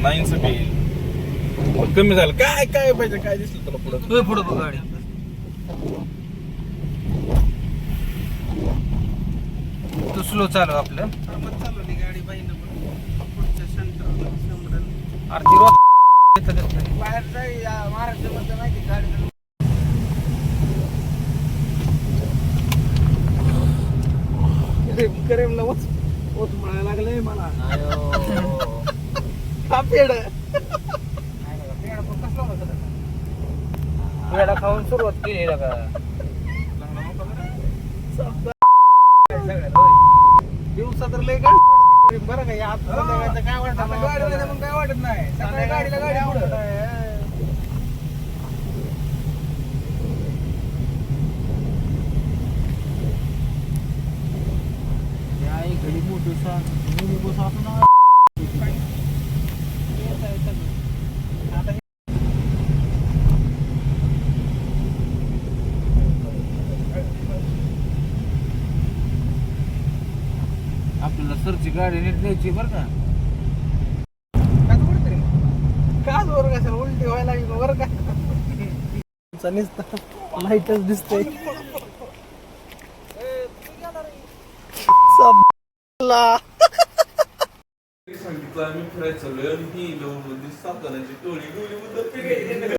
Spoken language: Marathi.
नाईन्सटी कमी झालं. काय काय पाहिजे, काय दिसलं तुला पुढं? पुढं बघ गाडी. तू स्लो चालव आपलं. चालवली गाडी बाईनं पुढच्या सेंटर आरती रोज बाहेर जाई महाराष्ट्रामध्ये माहिती गाडी करेमला ओत म्हणायला लागले मला. हा पेड पेढा खाऊन सुरुवात केली का? दिवसा तर लय गाडी पडते बरं का. या संध्याकाळचं काय वाटत गाडीला मग काय वाटत नाही. सकाळी गाडीला गाडी पुढं घडी मोठी बस आपण आपल्याला सरची गाडी नीट द्यायची बरं का. काच वर कशाला उलटी व्हायला लागली बरं का. लाईटच दिसतंय. सांगितलं आम्ही फिरायचं चाललोय आणि ही साताराची टोळी